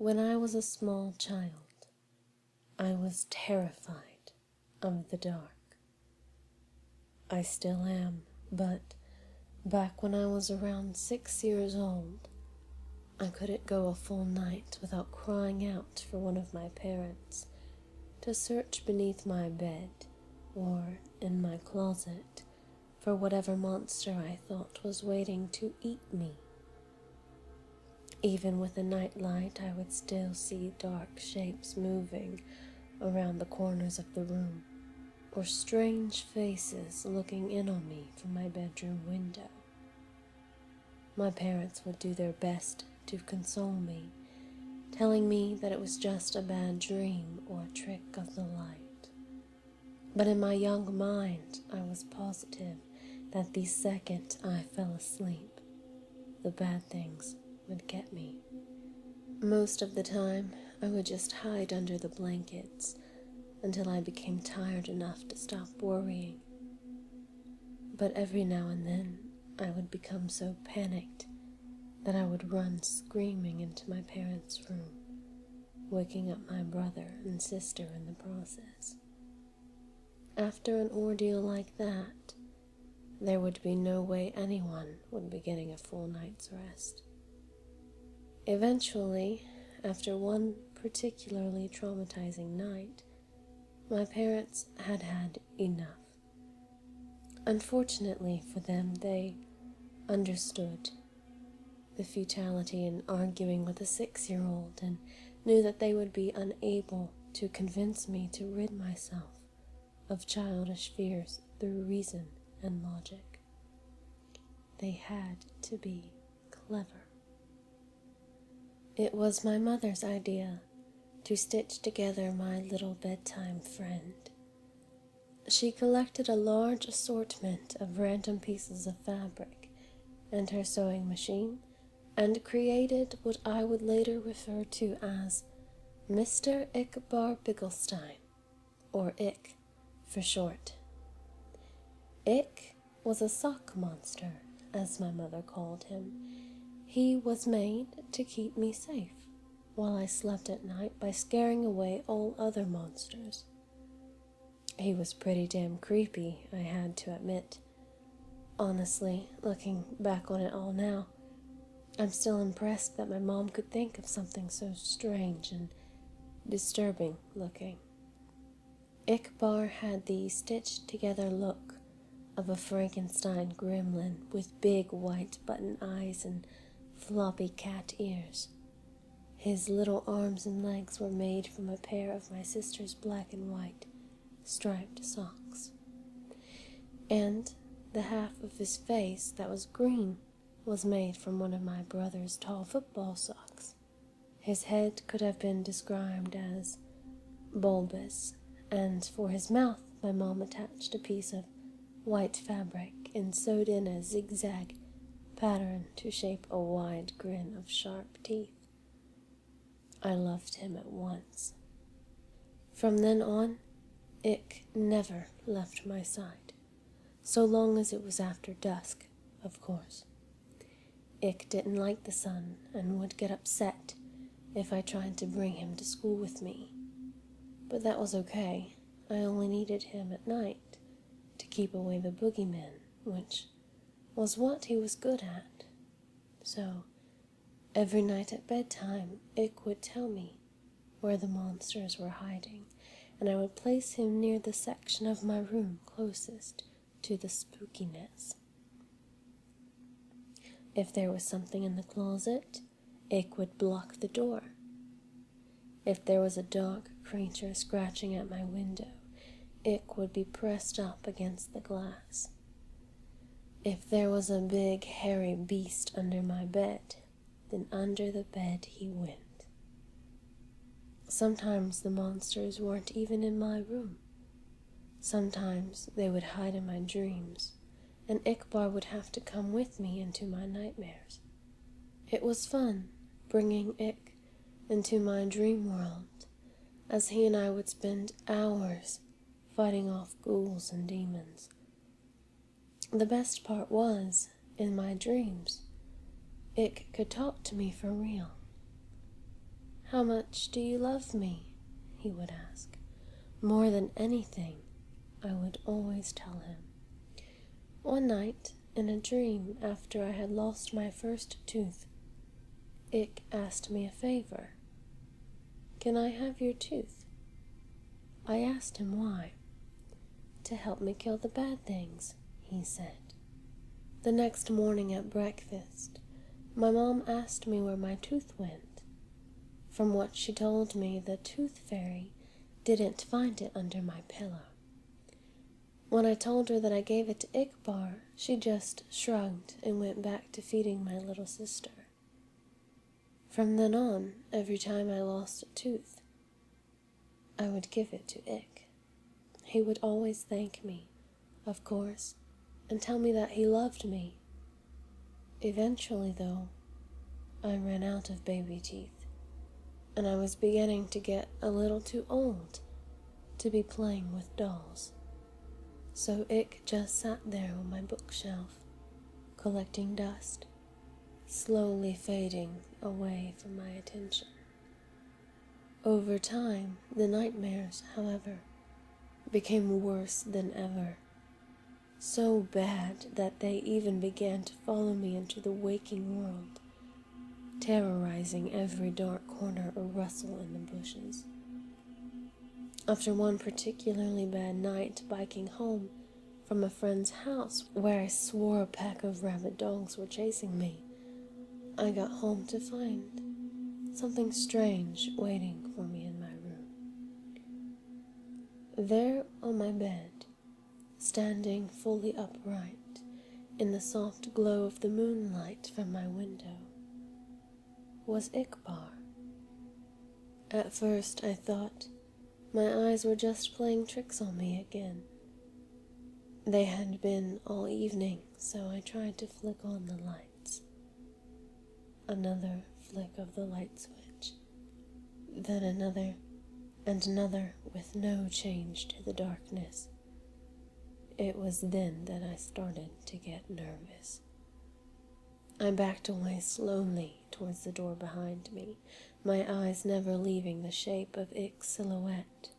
When I was a small child, I was terrified of the dark. I still am, but back when I was around 6 years old, I couldn't go a full night without crying out for one of my parents to search beneath my bed or in my closet for whatever monster I thought was waiting to eat me. Even with a night light, I would still see dark shapes moving around the corners of the room, or strange faces looking in on me from my bedroom window. My parents would do their best to console me, telling me that it was just a bad dream or a trick of the light. But in my young mind, I was positive that the second I fell asleep, the bad things would get me. Most of the time, I would just hide under the blankets until I became tired enough to stop worrying. But every now and then, I would become so panicked that I would run screaming into my parents' room, waking up my brother and sister in the process. After an ordeal like that, there would be no way anyone would be getting a full night's rest. Eventually, after one particularly traumatizing night, my parents had had enough. Unfortunately for them, they understood the futility in arguing with a 6-year-old and knew that they would be unable to convince me to rid myself of childish fears through reason and logic. They had to be clever. It was my mother's idea to stitch together my little bedtime friend. She collected a large assortment of random pieces of fabric and her sewing machine and created what I would later refer to as Mr. Ickbarr Bigelsteine, or Ick for short. Ick was a sock monster, as my mother called him. He was made to keep me safe while I slept at night by scaring away all other monsters. He was pretty damn creepy, I had to admit. Honestly, looking back on it all now, I'm still impressed that my mom could think of something so strange and disturbing looking. Ickbarr had the stitched-together look of a Frankenstein gremlin with big white button eyes and floppy cat ears. His little arms and legs were made from a pair of my sister's black and white striped socks. And the half of his face that was green was made from one of my brother's tall football socks. His head could have been described as bulbous, and for his mouth my mom attached a piece of white fabric and sewed in a zigzag pattern to shape a wide grin of sharp teeth. I loved him at once. From then on, Ick never left my side, so long as it was after dusk, of course. Ick didn't like the sun and would get upset if I tried to bring him to school with me. But that was okay. I only needed him at night to keep away the boogeymen, which was what he was good at. So, every night at bedtime, Ick would tell me where the monsters were hiding, and I would place him near the section of my room closest to the spookiness. If there was something in the closet, Ick would block the door. If there was a dog creature scratching at my window, Ick would be pressed up against the glass. If there was a big hairy beast under my bed, then under the bed he went. Sometimes the monsters weren't even in my room. Sometimes they would hide in my dreams, and Ickbarr would have to come with me into my nightmares. It was fun bringing Ick into my dream world, as he and I would spend hours fighting off ghouls and demons. The best part was, in my dreams, Ick could talk to me for real. "How much do you love me?" he would ask. More than anything, I would always tell him. One night, in a dream after I had lost my first tooth, Ick asked me a favor. "Can I have your tooth?" I asked him why. "To help me kill the bad things," he said. The next morning at breakfast, my mom asked me where my tooth went. From what she told me, the tooth fairy didn't find it under my pillow. When I told her that I gave it to Ickbarr, she just shrugged and went back to feeding my little sister. From then on, every time I lost a tooth, I would give it to Ick. He would always thank me, of course, and tell me that he loved me. Eventually, though, I ran out of baby teeth, and I was beginning to get a little too old to be playing with dolls. So Ick just sat there on my bookshelf, collecting dust, slowly fading away from my attention. Over time, the nightmares, however, became worse than ever. So bad that they even began to follow me into the waking world, terrorizing every dark corner or rustle in the bushes. After one particularly bad night biking home from a friend's house where I swore a pack of rabid dogs were chasing me, I got home to find something strange waiting for me in my room. There on my bed, standing fully upright in the soft glow of the moonlight from my window, was Ickbarr. At first I thought my eyes were just playing tricks on me again. They had been all evening, so I tried to flick on the lights. Another flick of the light switch, then another and another with no change to the darkness. It was then that I started to get nervous. I backed away slowly towards the door behind me, my eyes never leaving the shape of Ick's silhouette,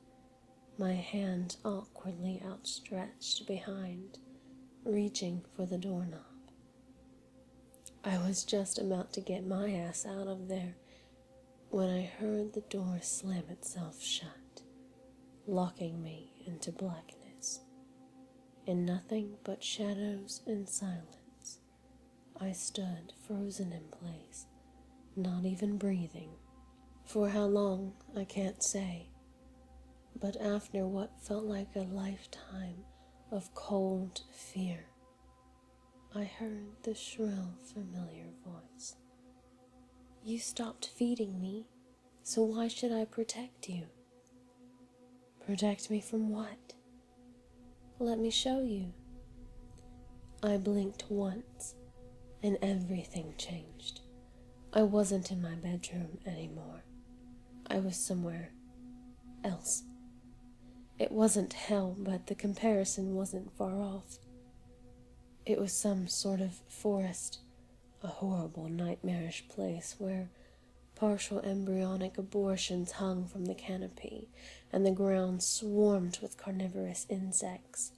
my hand awkwardly outstretched behind, reaching for the doorknob. I was just about to get my ass out of there when I heard the door slam itself shut, locking me into blackness. In nothing but shadows and silence, I stood frozen in place, not even breathing. For how long, I can't say, but after what felt like a lifetime of cold fear, I heard the shrill, familiar voice. "You stopped feeding me, so why should I protect you?" "Protect me from what?" "Let me show you." I blinked once, and everything changed. I wasn't in my bedroom anymore. I was somewhere else. It wasn't hell, but the comparison wasn't far off. It was some sort of forest, a horrible, nightmarish place where partial embryonic abortions hung from the canopy, and the ground swarmed with carnivorous insects.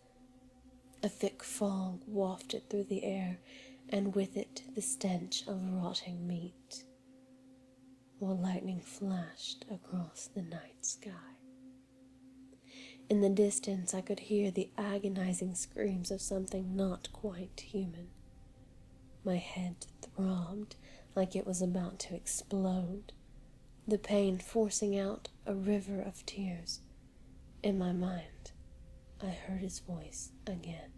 A thick fog wafted through the air, and with it the stench of rotting meat, while lightning flashed across the night sky. In the distance I could hear the agonizing screams of something not quite human. My head throbbed like it was about to explode, the pain forcing out a river of tears. In my mind, I heard his voice again.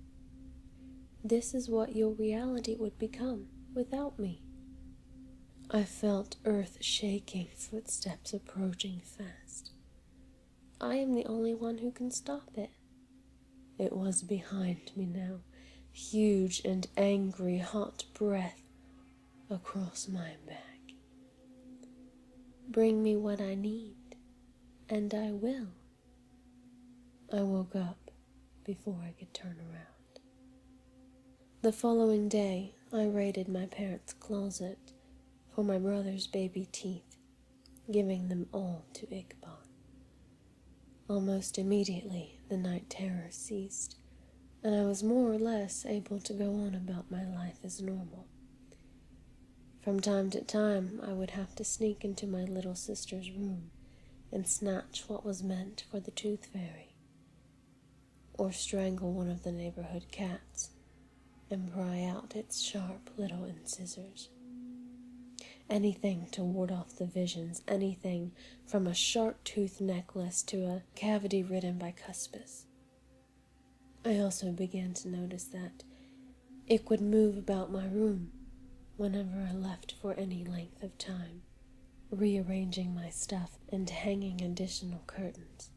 "This is what your reality would become without me." I felt earth shaking, footsteps approaching fast. I am the only one who can stop it. It was behind me now, huge and angry, hot breath across my back. "Bring me what I need, and I will." I woke up before I could turn around. The following day, I raided my parents' closet for my brother's baby teeth. giving them all to Ickbarr. Almost immediately, the night terror ceased, and I was more or less able to go on about my life as normal. From time to time, I would have to sneak into my little sister's room and snatch what was meant for the tooth fairy, or strangle one of the neighborhood cats and pry out its sharp little incisors. Anything to ward off the visions, anything from a sharp-toothed necklace to a cavity ridden by cuspis. I also began to notice that Ick would move about my room whenever I left for any length of time, rearranging my stuff and hanging additional curtains.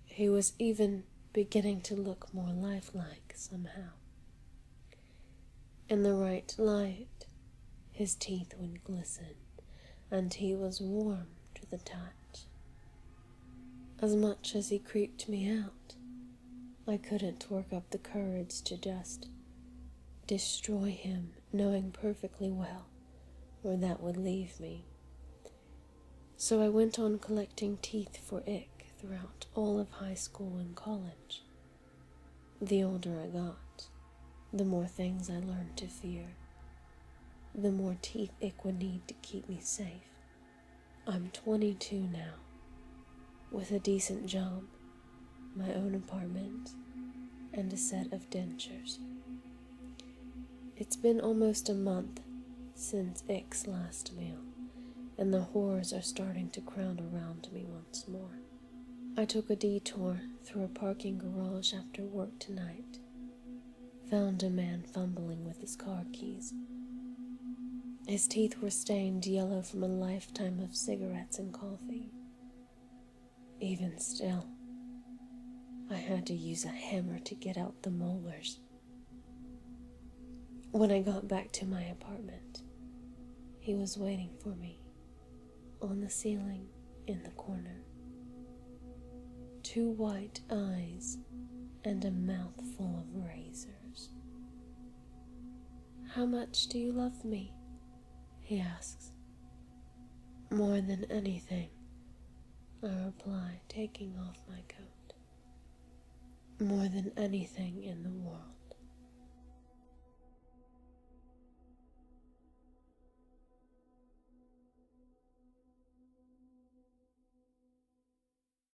He was even beginning to look more lifelike somehow. In the right light, his teeth would glisten, and he was warm to the touch. As much as he creeped me out, I couldn't work up the courage to just destroy him, knowing perfectly well where that would leave me. So I went on collecting teeth for Ick throughout all of high school and college. The older I got, the more things I learned to fear, the more teeth Ick would need to keep me safe. I'm 22 now, with a decent job, my own apartment, and a set of dentures. It's been almost a month since Ick's last meal, and the horrors are starting to crowd around me once more. I took a detour through a parking garage after work tonight, found a man fumbling with his car keys. His teeth were stained yellow from a lifetime of cigarettes and coffee. Even still, I had to use a hammer to get out the molars. When I got back to my apartment, he was waiting for me on the ceiling in the corner. 2 white eyes and a mouth full of razors. "How much do you love me?" he asks. "More than anything," I reply, taking off my coat. "More than anything in the world."